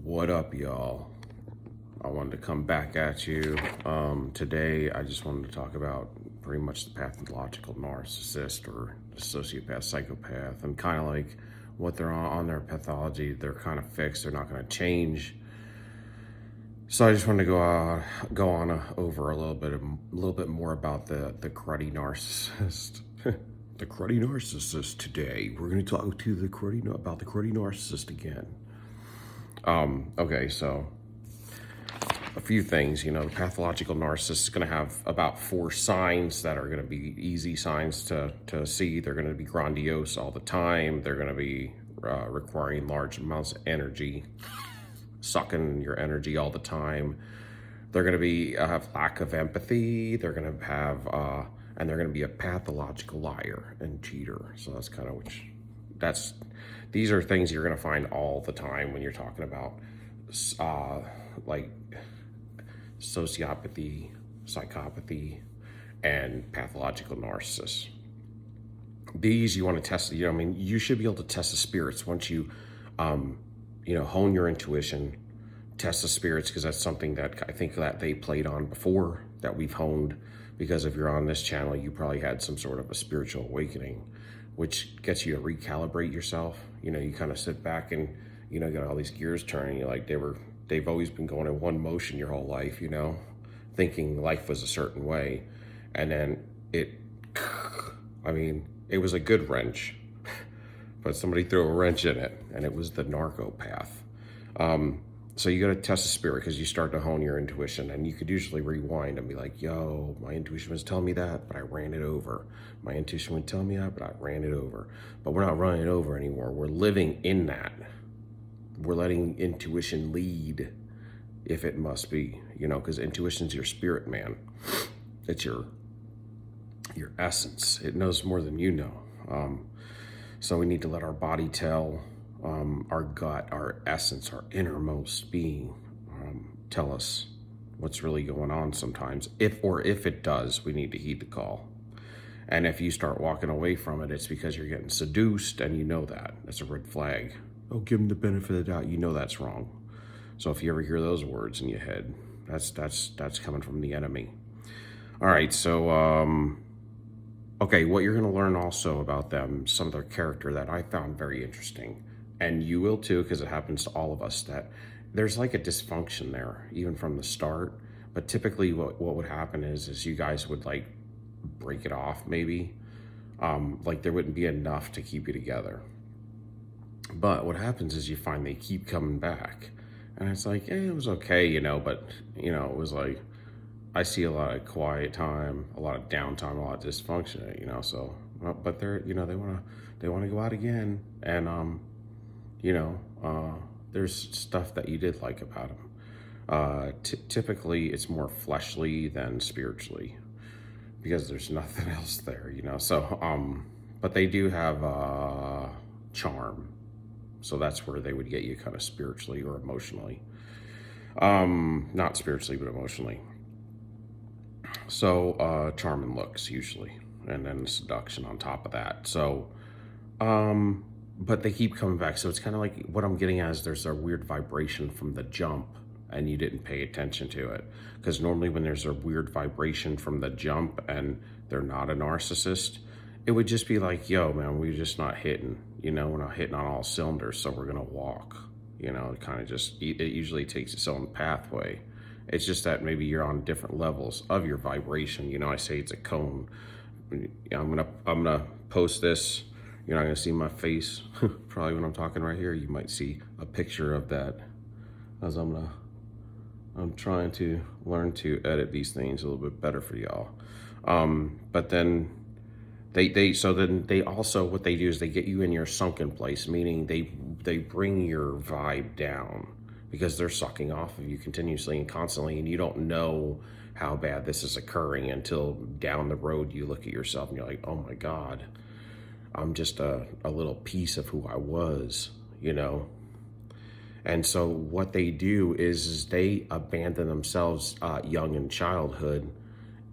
What up, y'all? I wanted to come back at you. Today, I just wanted to talk about pretty much the pathological narcissist or the sociopath, psychopath, and kind of like what they're on their pathology. They're kind of fixed. They're not going to change. So I just wanted to go on over a little bit more about the cruddy narcissist. The cruddy narcissist today. We're going to talk to about the cruddy narcissist again. Okay, so a few things, the pathological narcissist is going to have about 4 signs that are going to be easy signs to see. They're going to be grandiose all the time. They're going to be requiring large amounts of energy, sucking your energy all the time. They're going to have lack of empathy. They're going to have, and they're going to be a pathological liar and cheater. So that's kind of these are things you're going to find all the time when you're talking about like sociopathy, psychopathy, and pathological narcissists. These you want to test, you should be able to test the spirits once you, hone your intuition, test the spirits, because that's something that I think that they played on before that we've honed, because if you're on this channel, you probably had some sort of a spiritual awakening, which gets you to recalibrate yourself. You kind of sit back and, got all these gears turning. You're like, they've always been going in one motion your whole life, thinking life was a certain way. And then it was a good wrench, but somebody threw a wrench in it, and it was the narcopath. So you got to test the spirit, because you start to hone your intuition, and you could usually rewind and be like, yo, my intuition was telling me that, but I ran it over. My intuition would tell me that, but I ran it over. But we're not running it over anymore. We're living in that. We're letting intuition lead, if it must be, because intuition's your spirit, man. It's your essence. It knows more than you know. So we need to let our body tell, our gut, our essence, our innermost being, tell us what's really going on sometimes. If it does, we need to heed the call. And if you start walking away from it, it's because you're getting seduced, and you know that. That's a red flag. Oh, give them the benefit of the doubt. You know that's wrong. So if you ever hear those words in your head, that's coming from the enemy. All right, so okay, what you're going to learn also about them, some of their character that I found very interesting, and you will too, because it happens to all of us, that there's like a dysfunction there, even from the start. But typically what would happen is you guys would like break it off, maybe. Like there wouldn't be enough to keep you together. But what happens is you find they keep coming back. And it's like, it was okay, but, it was like, I see a lot of quiet time, a lot of downtime, a lot of dysfunction, so, but they're, they want to go out again. And, there's stuff that you did like about them. Typically it's more fleshly than spiritually, because there's nothing else there, so, but they do have, charm. So that's where they would get you kind of spiritually or emotionally. Not spiritually, but emotionally. So charm and looks usually, and then seduction on top of that. So, but they keep coming back. So it's kind of like what I'm getting at is there's a weird vibration from the jump, and you didn't pay attention to it. Because normally when there's a weird vibration from the jump and they're not a narcissist, it would just be like, yo, man, we're just not hitting, we're not hitting on all cylinders, so we're going to walk, it kind of just, it usually takes its own pathway. It's just that maybe you're on different levels of your vibration. I say it's a cone. I'm going to post this. You're not going to see my face. Probably when I'm talking right here, you might see a picture of that, as I'm trying to learn to edit these things a little bit better for y'all. But then they also, what they do is they get you in your sunken place, meaning they bring your vibe down, because they're sucking off of you continuously and constantly, and you don't know how bad this is occurring until down the road you look at yourself and you're like, oh my God, I'm just a little piece of who I was, And so what they do is they abandon themselves young in childhood.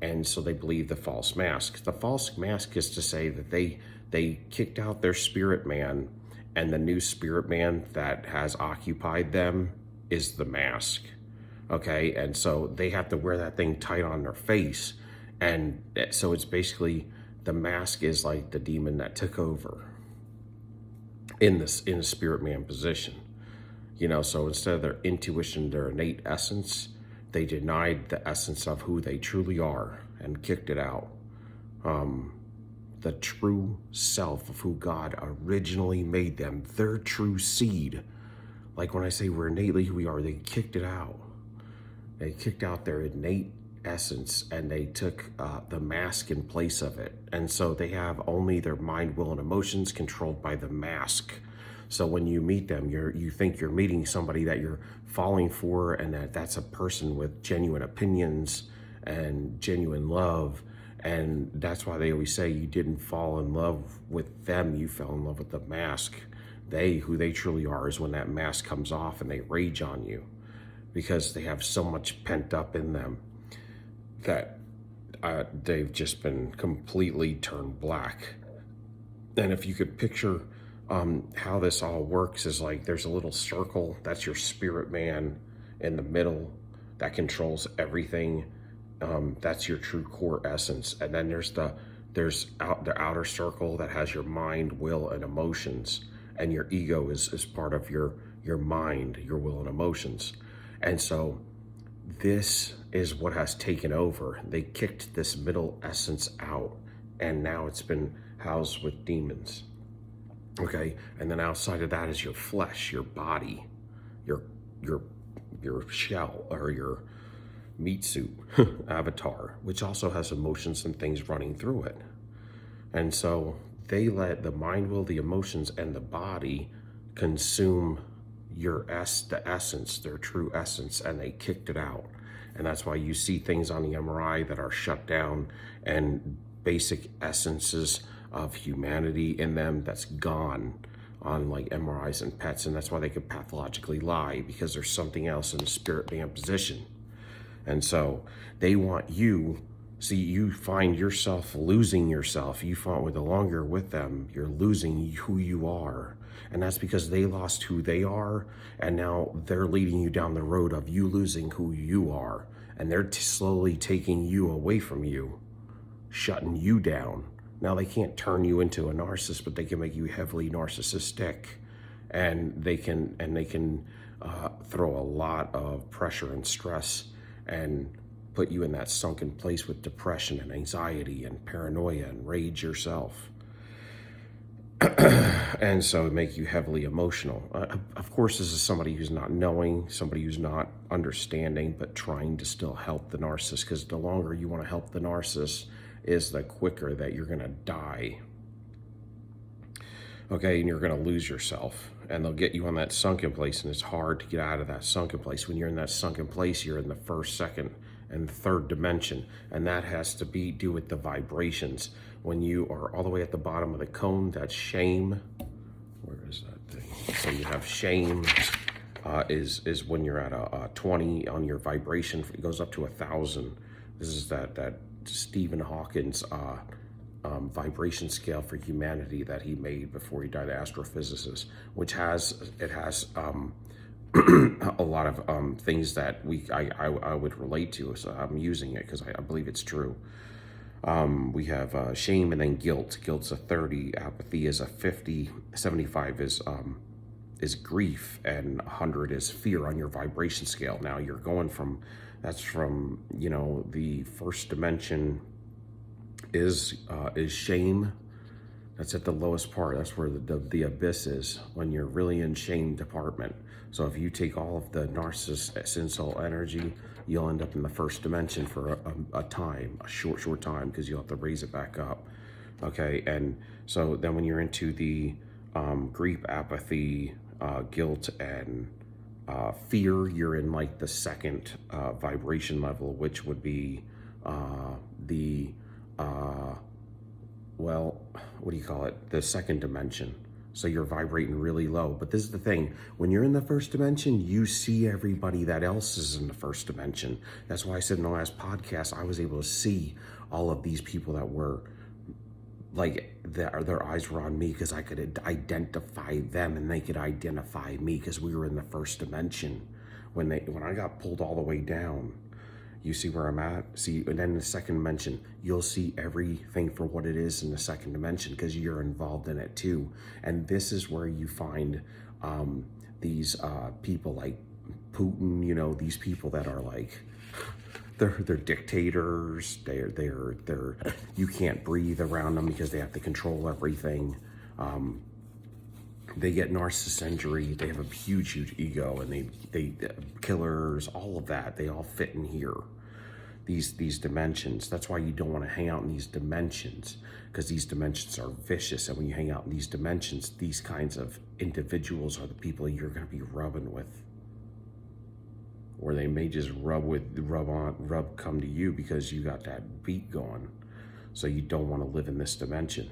And so they believe the false mask. The false mask is to say that they kicked out their spirit man, and the new spirit man that has occupied them is the mask. Okay, and so they have to wear that thing tight on their face, and so it's basically the mask is like the demon that took over in a spirit man position. So instead of their intuition, their innate essence, they denied the essence of who they truly are and kicked it out. The true self of who God originally made them, their true seed. Like when I say we're innately who we are, they kicked it out. They kicked out their innate essence, and they took the mask in place of it. And so they have only their mind, will, and emotions controlled by the mask. So when you meet them, you think you're meeting somebody that you're falling for, and that's a person with genuine opinions and genuine love. And that's why they always say you didn't fall in love with them, you fell in love with the mask. Who they truly are is when that mask comes off and they rage on you, because they have so much pent up in them that they've just been completely turned black. And if you could picture how this all works, is like there's a little circle, that's your spirit man in the middle that controls everything. That's your true core essence. And then there's the outer circle that has your mind, will, and emotions. And your ego is part of your mind, your will, and emotions. And so this is what has taken over. They kicked this middle essence out, and now it's been housed with demons. Okay, and then outside of that is your flesh, your body, your shell, or your meat suit avatar, which also has emotions and things running through it. And so they let the mind, will, the emotions, and the body consume the essence, their true essence, and they kicked it out. And that's why you see things on the MRI that are shut down, and basic essences of humanity in them that's gone on like MRIs and PETs. And that's why they could pathologically lie, because there's something else in the spirit man position. And so they want you, you find yourself losing yourself. You find the longer you're with them, you're losing who you are. And that's because they lost who they are, and now they're leading you down the road of you losing who you are. And they're slowly taking you away from you, shutting you down. Now they can't turn you into a narcissist, but they can make you heavily narcissistic, and they can throw a lot of pressure and stress and put you in that sunken place with depression and anxiety and paranoia and rage yourself. And so make you heavily emotional. Of course, this is somebody who's not knowing, somebody who's not understanding, but trying to still help the narcissist, because the longer you want to help the narcissist is the quicker that you're going to die. Okay, and you're going to lose yourself, and they'll get you on that sunken place, and it's hard to get out of that sunken place. When you're in that sunken place, you're in the first, second, and third dimension, and that has to do with the vibrations. When you are all the way at the bottom of the cone, that's shame. Where is that thing? So you have shame is when you're at a 20 on your vibration. It goes up to 1,000. This is that Stephen Hawking's vibration scale for humanity that he made before he died, astrophysicist, which has a lot of things that I would relate to, so I'm using it because I believe it's true. We have shame, and then guilt. Guilt's a 30, apathy is a 50, 75 is grief, and 100 is fear on your vibration scale. Now you're going from the first dimension is shame. That's at the lowest part. That's where the abyss is, when you're really in shame department. So if you take all of the narcissist sin soul energy, you'll end up in the first dimension for a short time, because you'll have to raise it back up. Okay, and so then when you're into the grief, apathy, guilt, and fear, you're in like the second vibration level, which would be the second dimension. So you're vibrating really low. But this is the thing, when you're in the first dimension, you see everybody that else is in the first dimension. That's why I said in the last podcast, I was able to see all of these people that were like, their eyes were on me, because I could identify them and they could identify me, because we were in the first dimension. when I got pulled all the way down, you see where I'm at? See, and then the second dimension, you'll see everything for what it is in the second dimension because you're involved in it too. And this is where you find these people like Putin, you know, these people that are like, they're dictators. They're you can't breathe around them because they have to control everything. They get narcissist injury. They have a huge ego, and they killers, all of that. They all fit in here. These dimensions. That's why you don't want to hang out in these dimensions, because these dimensions are vicious. And when you hang out in these dimensions, these kinds of individuals are the people you're going to be rubbing with, or they may just come to you because you got that beat going. So you don't want to live in this dimension.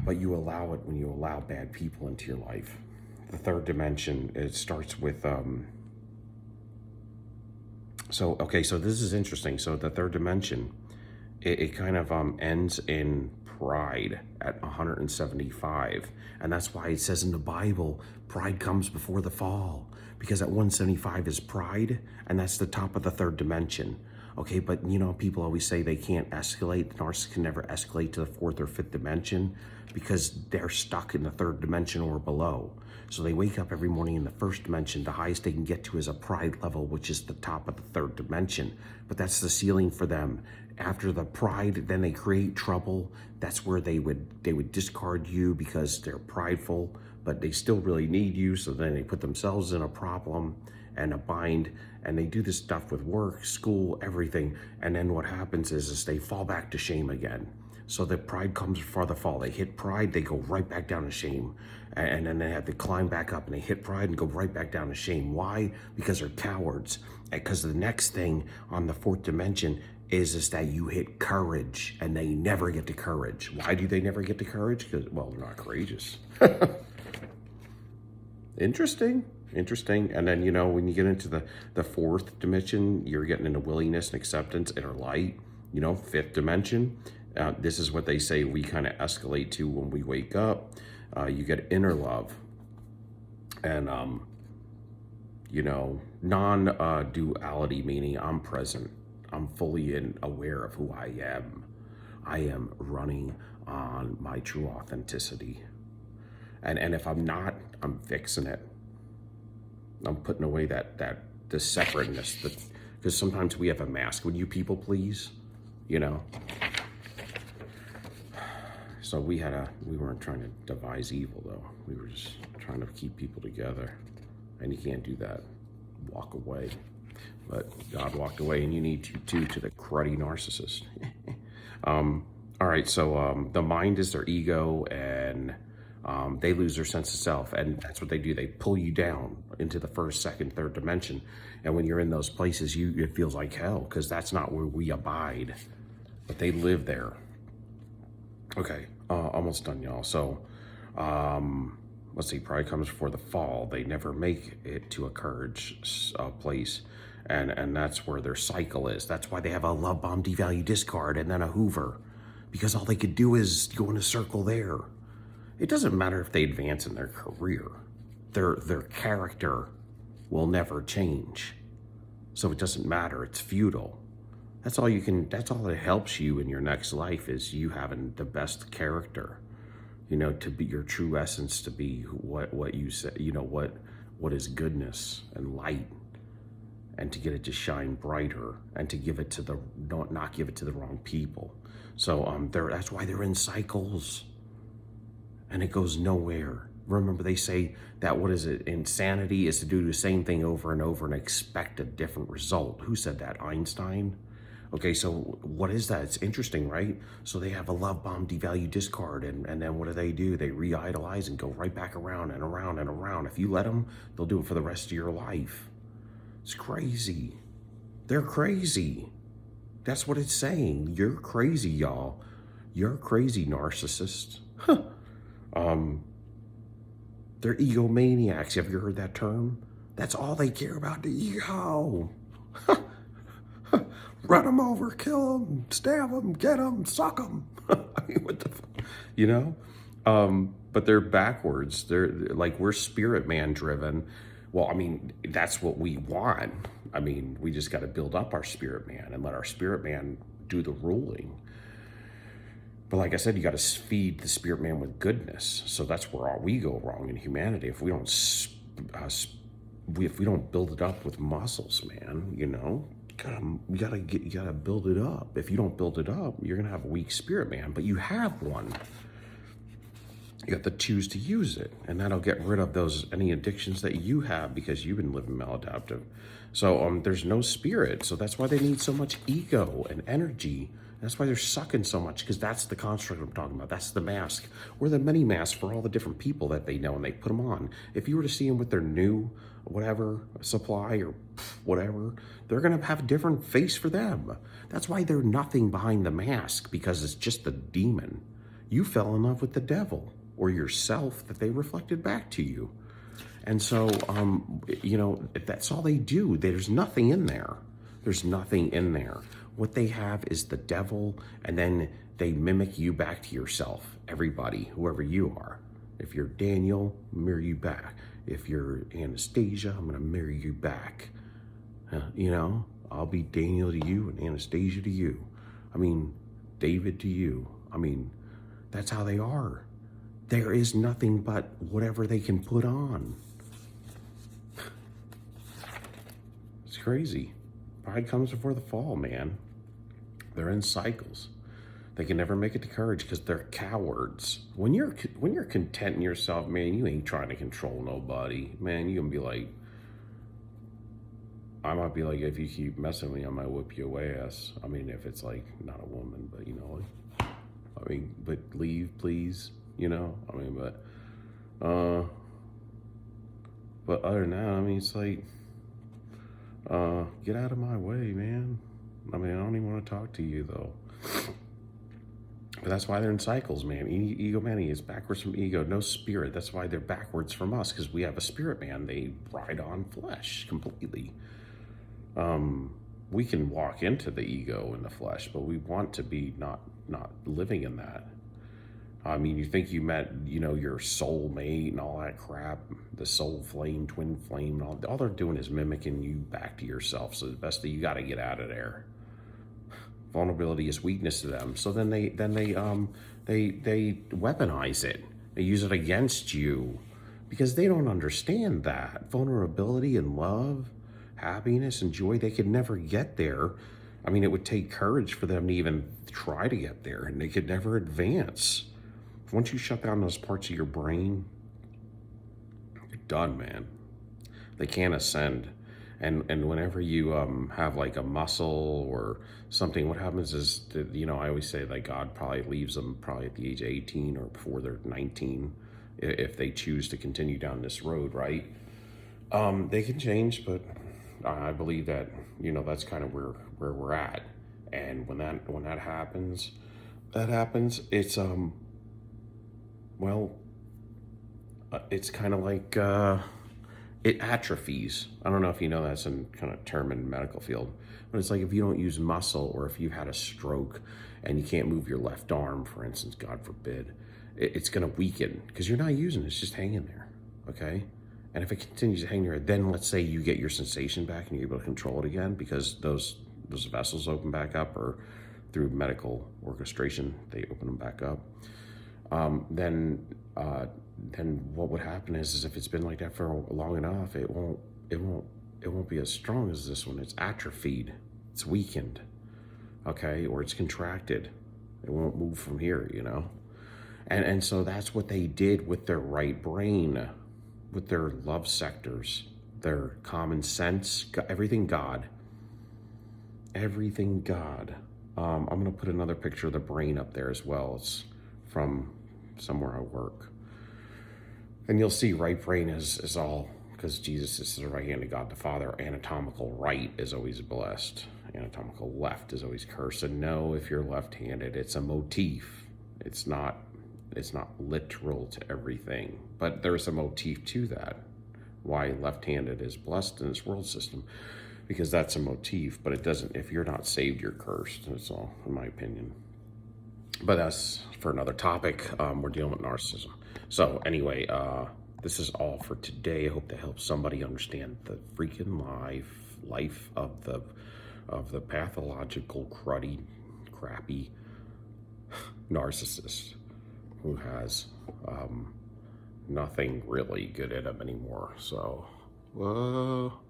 But you allow it when you allow bad people into your life. The third dimension, it starts with, so this is interesting. So the third dimension, it kind of ends in pride at 175. And that's why it says in the Bible, pride comes before the fall. Because at 175 is pride, and that's the top of the third dimension. Okay, but you know, people always say they can't escalate. The narcissist can never escalate to the fourth or fifth dimension because they're stuck in the third dimension or below. So they wake up every morning in the first dimension. The highest they can get to is a pride level, which is the top of the third dimension. But that's the ceiling for them. After the pride, then they create trouble. That's where they would discard you because they're prideful, but they still really need you. So then they put themselves in a problem and a bind, and they do this stuff with work, school, everything. And then what happens is they fall back to shame again. So the pride comes before the fall. They hit pride, they go right back down to shame. And then they have to climb back up, and they hit pride and go right back down to shame. Why? Because they're cowards. Because the next thing on the fourth dimension is that you hit courage, and they never get to courage. Why do they never get to courage? Because, well, they're not courageous. Interesting. And then, you know, when you get into the fourth dimension, you're getting into willingness and acceptance, inner light. You know, fifth dimension, this is what they say we kind of escalate to when we wake up. You get inner love. And, you know, non-duality, meaning I'm present. I'm fully aware of who I am. I am running on my true authenticity. And if I'm not, I'm fixing it. I'm putting away the separateness, because sometimes we have a mask. Would you people please? You know? So we weren't trying to devise evil though. We were just trying to keep people together. And you can't do that. Walk away. But God walked away, and you need to the cruddy narcissist. All right, so the mind is their ego, and they lose their sense of self, and that's what they do. They pull you down into the first, second, third dimension. And when you're in those places, it feels like hell, because that's not where we abide, but they live there. Okay, almost done, y'all. So let's see, pride comes before the fall. They never make it to a courage place, and that's where their cycle is. That's why they have a love bomb, devalue, discard, and then a Hoover, because all they could do is go in a circle there. It doesn't matter if they advance in their career. Their character will never change. So it doesn't matter. It's futile. That's all that helps you in your next life, is you having the best character, you know, to be your true essence, to be what you say, you know, what is goodness and light, and to get it to shine brighter, and to give it to not give it to the wrong people. So that's why they're in cycles. And it goes nowhere. Remember, they say that, insanity is to do the same thing over and over and expect a different result. Who said that? Einstein? Okay, so what is that? It's interesting, right? So they have a love bomb, devalue, discard, and then what do? They re-idolize and go right back around and around and around. If you let them, they'll do it for the rest of your life. It's crazy. They're crazy. That's what it's saying. You're crazy, y'all. You're crazy, narcissist. They're egomaniacs. Have you heard that term? That's all they care about, the ego. Run them over, kill them, stab them, get them, suck them. I mean, what the fuck? You know? But they're backwards. They're like, we're spirit man driven. Well, I mean, that's what we want. I mean, we just got to build up our spirit man and let our spirit man do the ruling. But like I said, you got to feed the spirit man with goodness. So that's where we go wrong in humanity. If we don't, if we don't build it up with muscles, man, you know, you gotta build it up. If you don't build it up, you're gonna have a weak spirit man. But you have one. You have to choose to use it, and that'll get rid of any addictions that you have because you've been living maladaptive. So there's no spirit. So that's why they need so much ego and energy. That's why they're sucking so much, because that's the construct I'm talking about. That's the mask. Or the mini mask for all the different people that they know, and they put them on. If you were to see them with their new whatever supply or whatever, they're going to have a different face for them. That's why they're nothing behind the mask, because it's just the demon. You fell in love with the devil or yourself that they reflected back to you. And so, you know, that's all they do. There's nothing in there. There's nothing in there. What they have is the devil, and then they mimic you back to yourself. Everybody, whoever you are. If you're Daniel, mirror you back. If you're Anastasia, I'm going to mirror you back. You know, I'll be Daniel to you and Anastasia to you. I mean, David to you. I mean, that's how they are. There is nothing but whatever they can put on. It's crazy. Pride comes before the fall, man. They're in cycles. They can never make it to courage because they're cowards. When you're content in yourself, man, you ain't trying to control nobody. Man, you can be like, I might be like, if you keep messing with me, I might whip your ass. I mean, if it's like not a woman, but you know, like, I mean, but leave, please. You know, I mean, but other than that, I mean, it's like, get out of my way, man. I mean, I don't even want to talk to you though. But that's why they're in cycles, man. Egomania is backwards from ego, no spirit. That's why they're backwards from us, because we have a spirit man. They ride on flesh completely. We can walk into the ego and the flesh, but we want to be not living in that. I mean, you think you met, you know, your soul mate and all that crap, the soul flame, twin flame, and all they're doing is mimicking you back to yourself. So the best that you got to get out of there. Vulnerability is weakness to them. So then they weaponize it. They use it against you because they don't understand that vulnerability and love, happiness and joy, they could never get there. I mean, it would take courage for them to even try to get there, and they could never advance. Once you shut down those parts of your brain, you're done, man. They can't ascend. And whenever you have like a muscle or something, what happens is that, you know, I always say that God probably leaves them probably at the age of 18 or before they're 19, if they choose to continue down this road, right? They can change, but I believe that, you know, that's kind of where we're at. And when that happens, it's well, it's kind of like it atrophies. I don't know if you know that's a kind of term in the medical field, but it's like if you don't use muscle, or if you've had a stroke and you can't move your left arm, for instance, God forbid, it's going to weaken because you're not using it. It's just hanging there, okay? And if it continues to hang there, then let's say you get your sensation back and you're able to control it again because those vessels open back up, or through medical orchestration, they open them back up. Then what would happen is if it's been like that for long enough, it won't be as strong as this one. It's atrophied, it's weakened, okay, or it's contracted. It won't move from here, you know. And so that's what they did with their right brain, with their love sectors, their common sense, everything God. I'm gonna put another picture of the brain up there as well. It's from somewhere I work. And you'll see right brain is all, because Jesus is the right hand of God the Father. Anatomical right is always blessed. Anatomical left is always cursed. And no, if you're left-handed, it's a motif. It's not literal to everything, but there's a motif to that. Why left-handed is blessed in this world system, because that's a motif, but it doesn't, if you're not saved, you're cursed. That's all, in my opinion. But that's for another topic. We're dealing with narcissism. So anyway, this is all for today. I hope to help somebody understand the freaking life of the pathological, crappy narcissist who has nothing really good in him anymore. So, all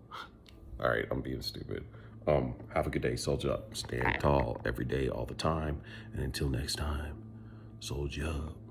right, I'm being stupid. Have a good day, soldier up. Stand tall every day, all the time. And until next time, soldier up.